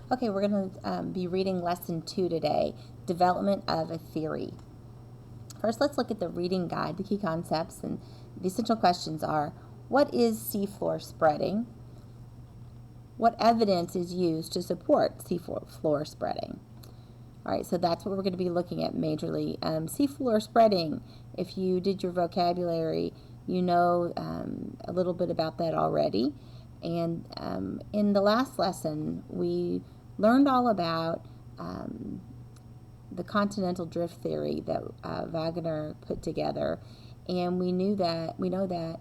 Okay, we're going to be reading Lesson 2 today, Development of a Theory. First, let's look at the reading guide. The key concepts and the essential questions are, what is seafloor spreading? What evidence is used to support seafloor spreading? All right, so that's what we're going to be looking at majorly. Seafloor spreading, if you did your vocabulary, you know a little bit about that already. And in the last lesson, we learned all about the continental drift theory that Wagner put together, and we know that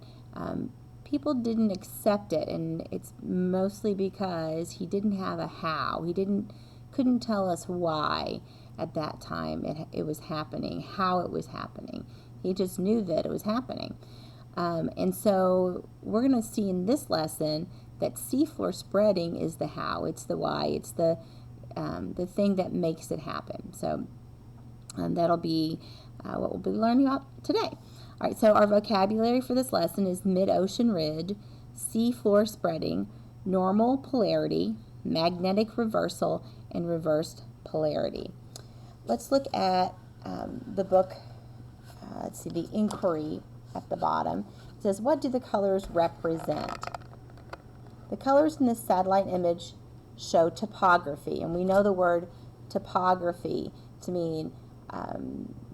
people didn't accept it, and it's mostly because he didn't have a how. He couldn't tell us why at that time it was happening, how it was happening. He just knew that it was happening. And so we're going to see in this lesson that seafloor spreading is the how, it's the why, it's the thing that makes it happen. So that'll be what we'll be learning about today. All right, so our vocabulary for this lesson is mid-ocean ridge, seafloor spreading, normal polarity, magnetic reversal, and reversed polarity. Let's look at the book. Let's see, the inquiry at the bottom. It says, what do the colors represent? The colors in this satellite image show topography, and we know the word topography to mean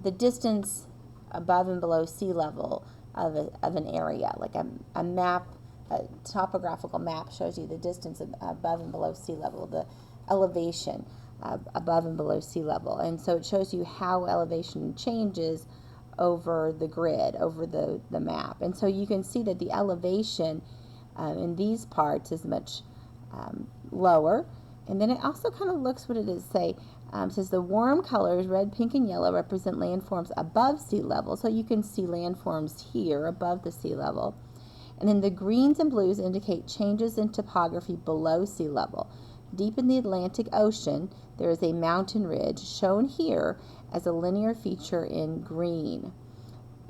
the distance above and below sea level of an area. Like a map, a topographical map shows you the distance above and below sea level, the elevation above and below sea level. And so it shows you how elevation changes over the grid, over the map. And so you can see that the elevation in these parts is much lower. And then it also kind of looks what it is say. Says the warm colors, red, pink, and yellow, represent landforms above sea level. So you can see landforms here above the sea level. And then the greens and blues indicate changes in topography below sea level. Deep in the Atlantic Ocean, there is a mountain ridge shown here as a linear feature in green.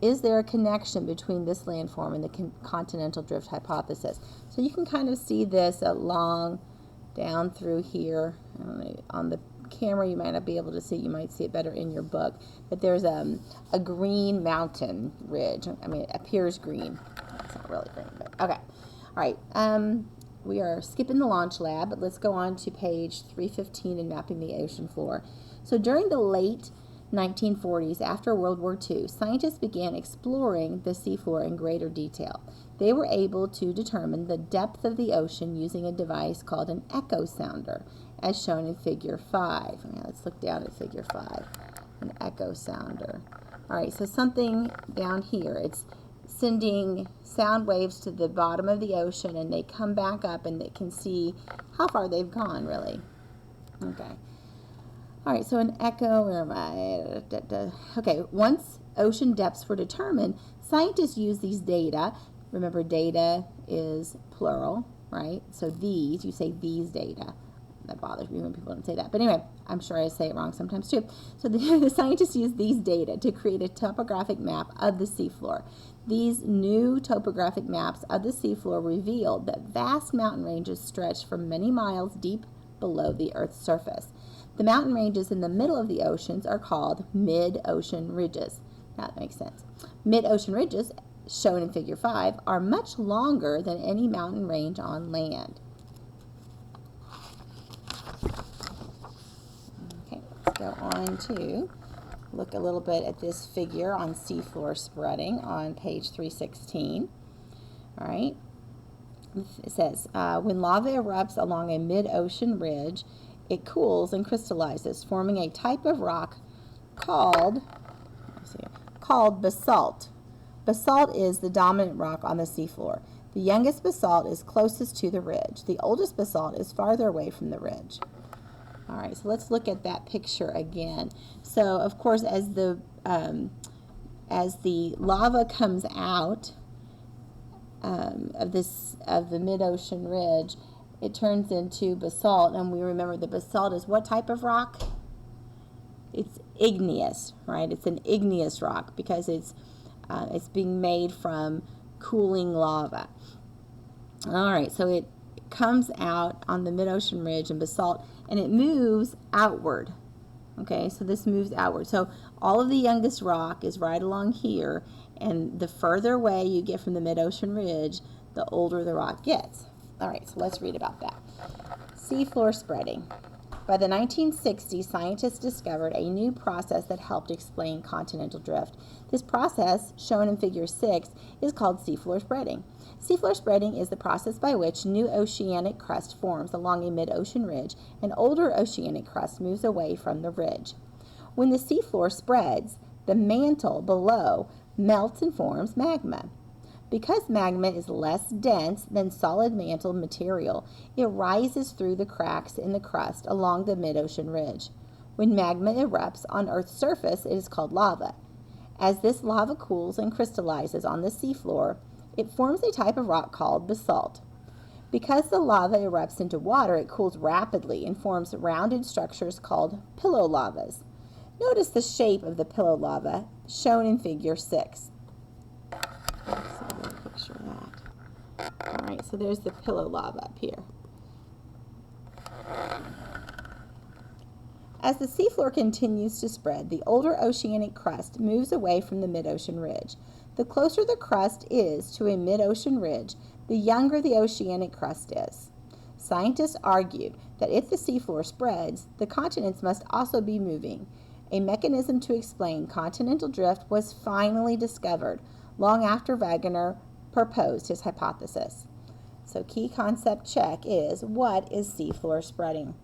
Is there a connection between this landform and the continental drift hypothesis? So you can kind of see this along down through here. I don't know, on the camera you might not be able to see it. You might see it better in your book. But there's a green mountain ridge. I mean, it appears green. It's not really green, but okay. All right. We are skipping the launch lab, but let's go on to page 315 in mapping the ocean floor. So during the late 1940s, after World War II, scientists began exploring the seafloor in greater detail. They were able to determine the depth of the ocean using a device called an echo sounder, as shown in Figure 5. Now let's look down at Figure 5, an echo sounder. All right, so something down here, it's sending sound waves to the bottom of the ocean, and they come back up, and they can see how far they've gone, really. Okay. All right, so an echo, where am I? Okay, once ocean depths were determined, scientists used these data. Remember, data is plural, right? So these, you say these data. That bothers me when people don't say that. But anyway, I'm sure I say it wrong sometimes too. So the scientists used these data to create a topographic map of the seafloor. These new topographic maps of the seafloor revealed that vast mountain ranges stretch for many miles deep below the Earth's surface. The mountain ranges in the middle of the oceans are called mid-ocean ridges. That makes sense. Mid-ocean ridges, shown in Figure 5, are much longer than any mountain range on land. Okay, let's go on to look a little bit at this figure on seafloor spreading on page 316. All right. It says, when lava erupts along a mid-ocean ridge, it cools and crystallizes, forming a type of rock called basalt. Basalt is the dominant rock on the seafloor. The youngest basalt is closest to the ridge. The oldest basalt is farther away from the ridge. All right, so let's look at that picture again. So, of course, as the lava comes out of the mid-ocean ridge, it turns into basalt, and we remember that basalt is what type of rock? It's igneous, right? It's an igneous rock because it's being made from cooling lava. All right, so it comes out on the mid-ocean ridge and basalt, and it moves outward. Okay, so this moves outward. So all of the youngest rock is right along here, and the further away you get from the mid-ocean ridge, the older the rock gets. All right, so let's read about that. Seafloor spreading. By the 1960s, scientists discovered a new process that helped explain continental drift. This process, shown in Figure 6, is called seafloor spreading. Seafloor spreading is the process by which new oceanic crust forms along a mid-ocean ridge and older oceanic crust moves away from the ridge. When the seafloor spreads, the mantle below melts and forms magma. Because magma is less dense than solid mantle material, it rises through the cracks in the crust along the mid-ocean ridge. When magma erupts on Earth's surface, it is called lava. As this lava cools and crystallizes on the seafloor, it forms a type of rock called basalt. Because the lava erupts into water, it cools rapidly and forms rounded structures called pillow lavas. Notice the shape of the pillow lava shown in Figure 6. Picture that. All right, so there's the pillow lava up here. As the seafloor continues to spread, the older oceanic crust moves away from the mid-ocean ridge. The closer the crust is to a mid-ocean ridge, the younger the oceanic crust is. Scientists argued that if the seafloor spreads, the continents must also be moving. A mechanism to explain continental drift was finally discovered long after Wegener proposed his hypothesis. So key concept check is, what is seafloor spreading?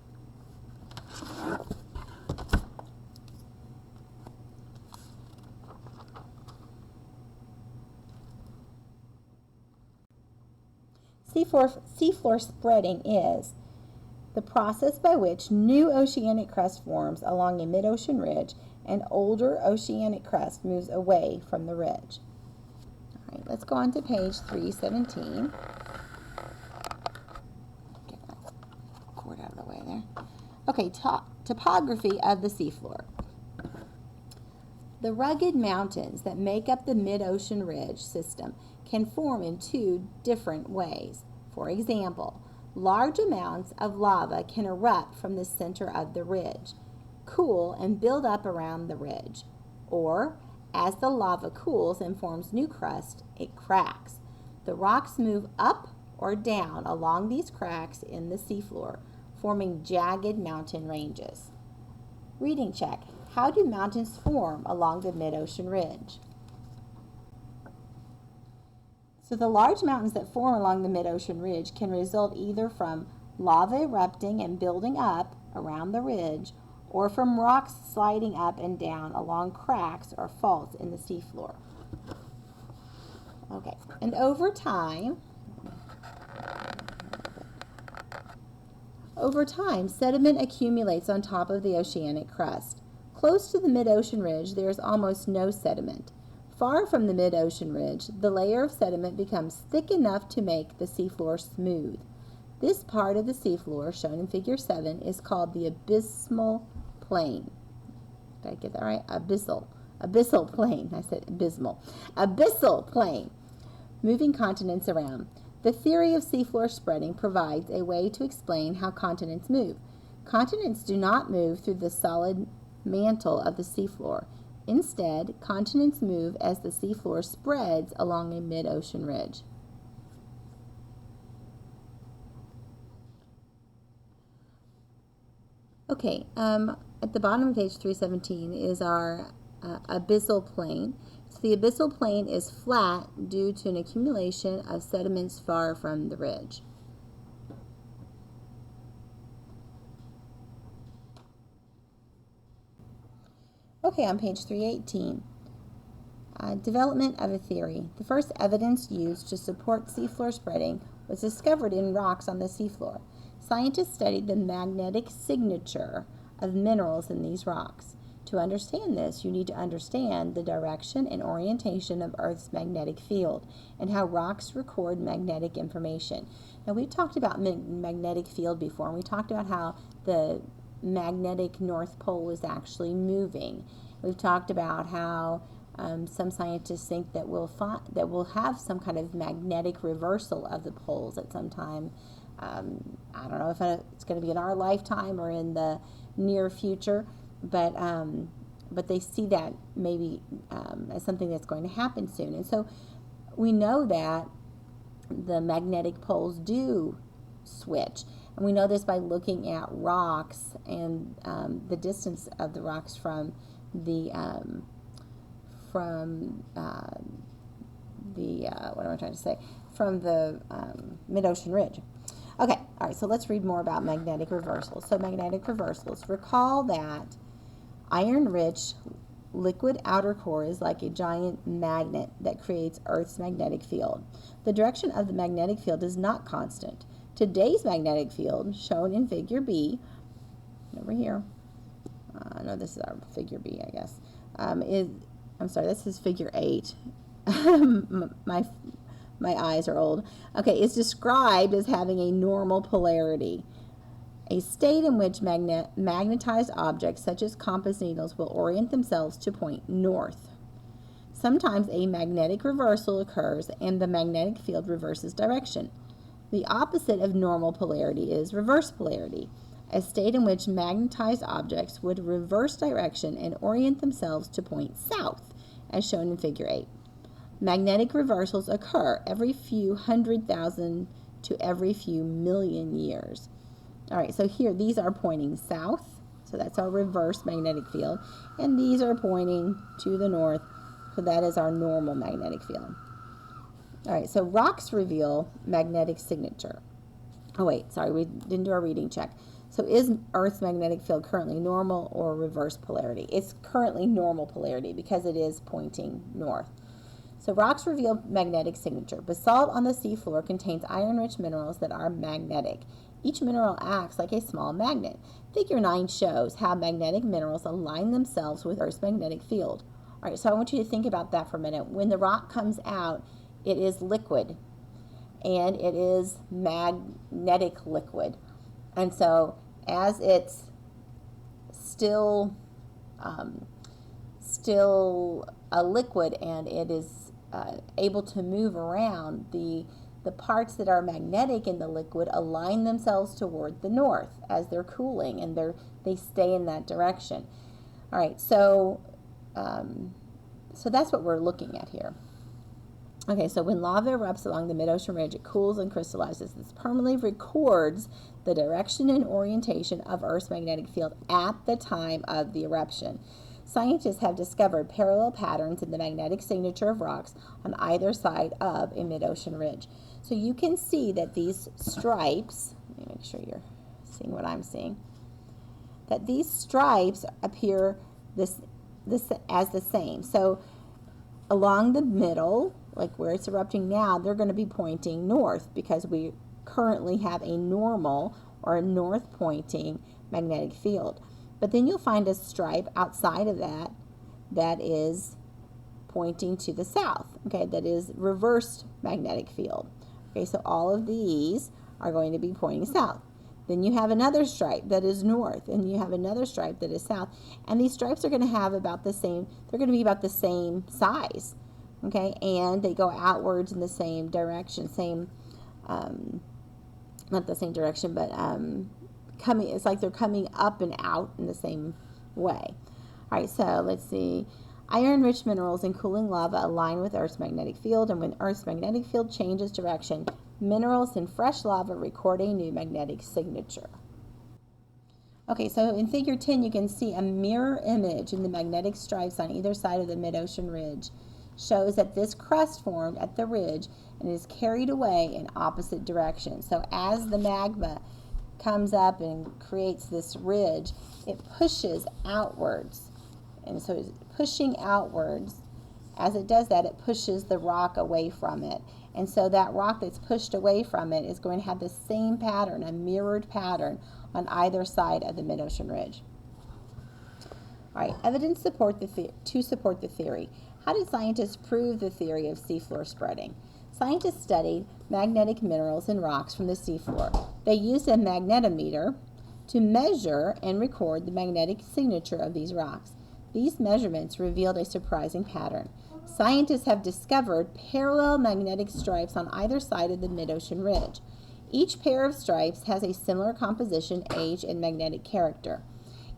Seafloor spreading is the process by which new oceanic crust forms along a mid-ocean ridge and older oceanic crust moves away from the ridge. All right, let's go on to page 317. Get that cord out of the way there. Okay, topography of the seafloor. The rugged mountains that make up the mid-ocean ridge system can form in two different ways. For example, large amounts of lava can erupt from the center of the ridge, cool and build up around the ridge. Or, as the lava cools and forms new crust, it cracks. The rocks move up or down along these cracks in the seafloor, forming jagged mountain ranges. Reading check. How do mountains form along the mid-ocean ridge? So the large mountains that form along the mid-ocean ridge can result either from lava erupting and building up around the ridge, or from rocks sliding up and down along cracks or faults in the seafloor. Okay, and over time, sediment accumulates on top of the oceanic crust. Close to the mid-ocean ridge, there is almost no sediment. Far from the mid-ocean ridge, the layer of sediment becomes thick enough to make the seafloor smooth. This part of the seafloor, shown in Figure 7, is called the abysmal plain. Did I get that right? Abyssal plain. I said abysmal. Abyssal plain, moving continents around. The theory of seafloor spreading provides a way to explain how continents move. Continents do not move through the solid mantle of the seafloor. Instead, continents move as the seafloor spreads along a mid-ocean ridge. Okay, at the bottom of page 317 is our abyssal plain. So the abyssal plain is flat due to an accumulation of sediments far from the ridge. Okay, on page 318, development of a theory. The first evidence used to support seafloor spreading was discovered in rocks on the seafloor. Scientists studied the magnetic signature of minerals in these rocks. To understand this, you need to understand the direction and orientation of Earth's magnetic field and how rocks record magnetic information. Now, we've talked about magnetic field before, and we talked about how the magnetic North Pole is actually moving. We've talked about how some scientists think that we'll have some kind of magnetic reversal of the poles at some time I don't know if it's going to be in our lifetime or in the near future, but they see that maybe as something that's going to happen soon. And so we know that the magnetic poles do switch. And we know this by looking at rocks and the distance of the rocks from the what am I trying to say? From the mid-ocean ridge. Okay, all right, so let's read more about magnetic reversals. So magnetic reversals. Recall that iron-rich liquid outer core is like a giant magnet that creates Earth's magnetic field. The direction of the magnetic field is not constant. Today's magnetic field, shown in figure B, over here, no, this is our figure B, I guess, I'm sorry, this is figure 8. My eyes are old. Okay, it's described as having a normal polarity, a state in which magnetized objects such as compass needles will orient themselves to point north. Sometimes a magnetic reversal occurs and the magnetic field reverses direction. The opposite of normal polarity is reverse polarity, a state in which magnetized objects would reverse direction and orient themselves to point south, as shown in figure 8. Magnetic reversals occur every few 100,000 to every few million years. All right, so here, these are pointing south, so that's our reverse magnetic field, and these are pointing to the north, so that is our normal magnetic field. All right, so rocks reveal magnetic signature. Oh wait, sorry, we didn't do our reading check. So is Earth's magnetic field currently normal or reverse polarity? It's currently normal polarity because it is pointing north. So rocks reveal magnetic signature. Basalt on the seafloor contains iron-rich minerals that are magnetic. Each mineral acts like a small magnet. Figure 9 shows how magnetic minerals align themselves with Earth's magnetic field. All right, so I want you to think about that for a minute. When the rock comes out, it is liquid, and it is magnetic liquid. And so as it's still a liquid and it is able to move around, the parts that are magnetic in the liquid align themselves toward the north as they're cooling, and they stay in that direction. All right, so that's what we're looking at here. Okay, so when lava erupts along the mid-ocean ridge, it cools and crystallizes. This permanently records the direction and orientation of Earth's magnetic field at the time of the eruption. Scientists have discovered parallel patterns in the magnetic signature of rocks on either side of a mid-ocean ridge. So you can see that these stripes, let me make sure you're seeing what I'm seeing, that these stripes appear this as the same. So along the middle, like where it's erupting now, they're going to be pointing north because we currently have a normal or a north pointing magnetic field. But then you'll find a stripe outside of that is pointing to the south, okay, that is reversed magnetic field. Okay, so all of these are going to be pointing south. Then you have another stripe that is north, and you have another stripe that is south. And these stripes are going to have about the same, they're going to be about the same size, okay, and they go outwards in the same direction, not the same direction, but coming, it's like they're coming up and out in the same way. All right, so let's see. Iron-rich minerals in cooling lava align with Earth's magnetic field, and when Earth's magnetic field changes direction, minerals in fresh lava record a new magnetic signature. Okay, so in figure 10, you can see a mirror image in the magnetic stripes on either side of the mid-ocean ridge. Shows that this crust formed at the ridge and is carried away in opposite directions. So as the magma comes up and creates this ridge, it pushes outwards. And so it's pushing outwards. As it does that, it pushes the rock away from it. And so that rock that's pushed away from it is going to have the same pattern, a mirrored pattern, on either side of the mid-ocean ridge. All right, evidence to support the theory. How did scientists prove the theory of seafloor spreading? Scientists studied magnetic minerals in rocks from the seafloor. They used a magnetometer to measure and record the magnetic signature of these rocks. These measurements revealed a surprising pattern. Scientists have discovered parallel magnetic stripes on either side of the mid-ocean ridge. Each pair of stripes has a similar composition, age, and magnetic character.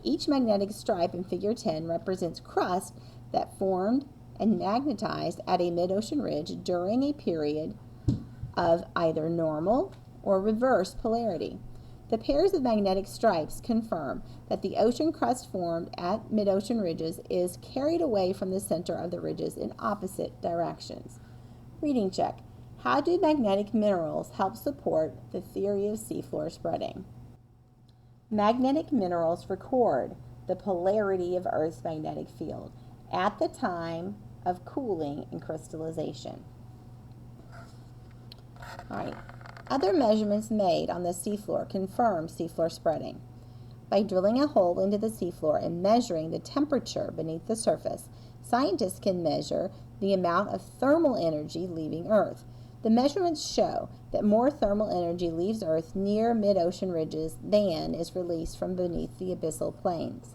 Each magnetic stripe in Figure 10 represents crust that formed and magnetized at a mid-ocean ridge during a period of either normal or reverse polarity. The pairs of magnetic stripes confirm that the ocean crust formed at mid-ocean ridges is carried away from the center of the ridges in opposite directions. Reading check. How do magnetic minerals help support the theory of seafloor spreading? Magnetic minerals record the polarity of Earth's magnetic field at the time of cooling and crystallization. All right. Other measurements made on the seafloor confirm seafloor spreading. By drilling a hole into the seafloor and measuring the temperature beneath the surface, scientists can measure the amount of thermal energy leaving Earth. The measurements show that more thermal energy leaves Earth near mid-ocean ridges than is released from beneath the abyssal plains.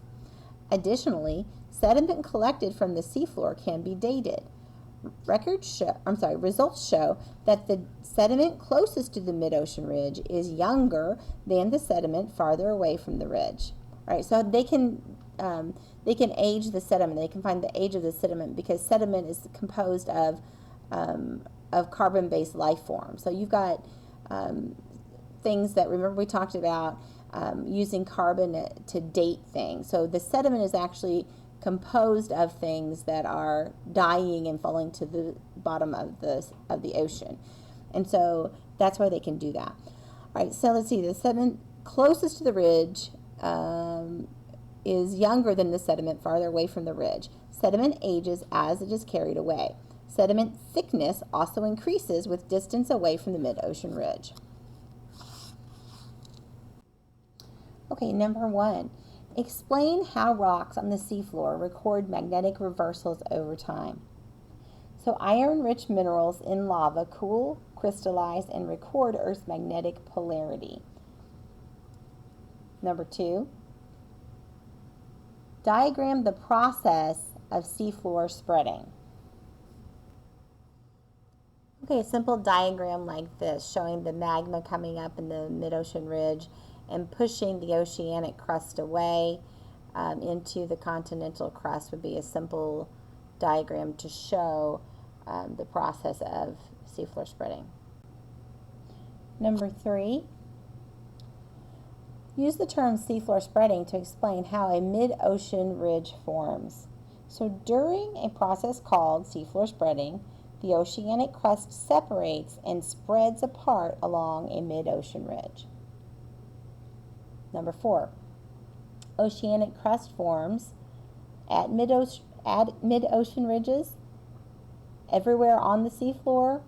Additionally, sediment collected from the seafloor can be dated. Results show that the sediment closest to the mid-ocean ridge is younger than the sediment farther away from the ridge. All right, so they can age the sediment. They can find the age of the sediment because sediment is composed of carbon-based life forms. So you've got things that, remember we talked about using carbon to date things. So the sediment is actually composed of things that are dying and falling to the bottom of the ocean. And so that's why they can do that. All right, so let's see. The sediment closest to the ridge is younger than the sediment farther away from the ridge. Sediment ages as it is carried away. Sediment thickness also increases with distance away from the mid-ocean ridge. Okay, number 1. Explain how rocks on the seafloor record magnetic reversals over time. So iron-rich minerals in lava cool, crystallize, and record Earth's magnetic polarity. Number 2. Diagram the process of seafloor spreading. Okay, a simple diagram like this showing the magma coming up in the mid-ocean ridge and pushing the oceanic crust away into the continental crust would be a simple diagram to show the process of seafloor spreading. Number 3, use the term seafloor spreading to explain how a mid-ocean ridge forms. So during a process called seafloor spreading, the oceanic crust separates and spreads apart along a mid-ocean ridge. Number 4, oceanic crust forms at mid-ocean ridges, everywhere on the seafloor,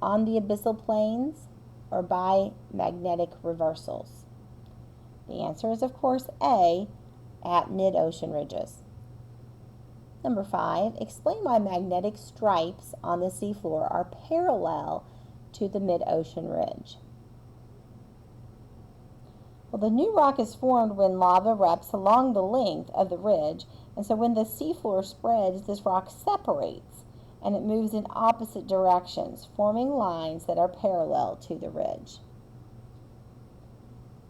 on the abyssal plains, or by magnetic reversals. The answer is, of course, A, at mid-ocean ridges. Number 5, explain why magnetic stripes on the seafloor are parallel to the mid-ocean ridge. Well, the new rock is formed when lava erupts along the length of the ridge, and so when the seafloor spreads, this rock separates, and it moves in opposite directions, forming lines that are parallel to the ridge.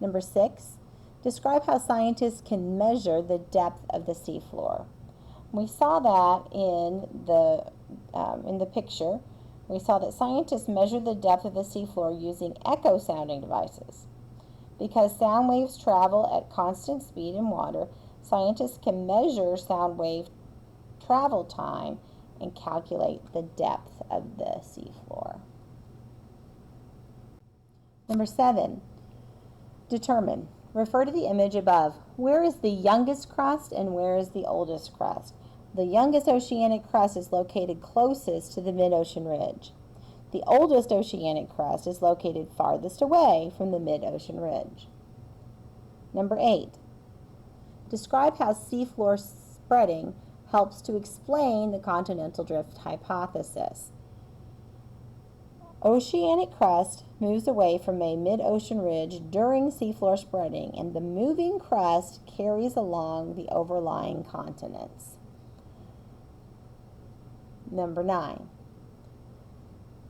Number 6, describe how scientists can measure the depth of the seafloor. We saw that in the picture. We saw that scientists measure the depth of the seafloor using echo sounding devices. Because sound waves travel at constant speed in water, scientists can measure sound wave travel time and calculate the depth of the seafloor. Number 7, determine. Refer to the image above. Where is the youngest crust and where is the oldest crust? The youngest oceanic crust is located closest to the mid-ocean ridge. The oldest oceanic crust is located farthest away from the mid-ocean ridge. Number 8, describe how seafloor spreading helps to explain the continental drift hypothesis. Oceanic crust moves away from a mid-ocean ridge during seafloor spreading, and the moving crust carries along the overlying continents. Number 9,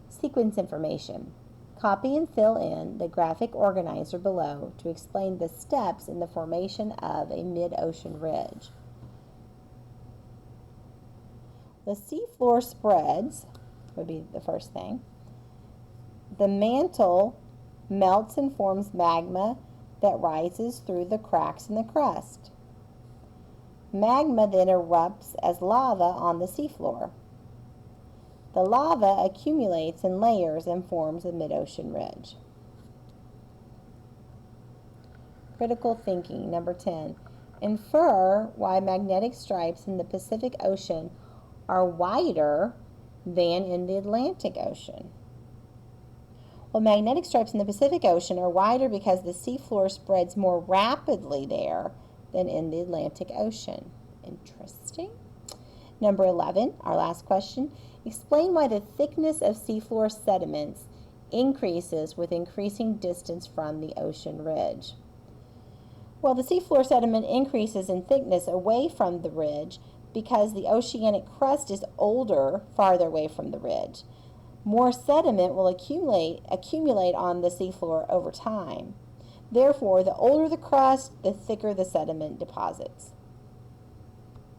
sequence information. Copy and fill in the graphic organizer below to explain the steps in the formation of a mid-ocean ridge. The seafloor spreads would be the first thing. The mantle melts and forms magma that rises through the cracks in the crust. Magma then erupts as lava on the seafloor. The lava accumulates in layers and forms a mid-ocean ridge. Critical thinking, number 10. Infer why magnetic stripes in the Pacific Ocean are wider than in the Atlantic Ocean. Well, magnetic stripes in the Pacific Ocean are wider because the seafloor spreads more rapidly there than in the Atlantic Ocean. Interesting. Number 11, our last question. Explain why the thickness of seafloor sediments increases with increasing distance from the ocean ridge. Well, the seafloor sediment increases in thickness away from the ridge because the oceanic crust is older farther away from the ridge. More sediment will accumulate on the seafloor over time. Therefore, the older the crust, the thicker the sediment deposits.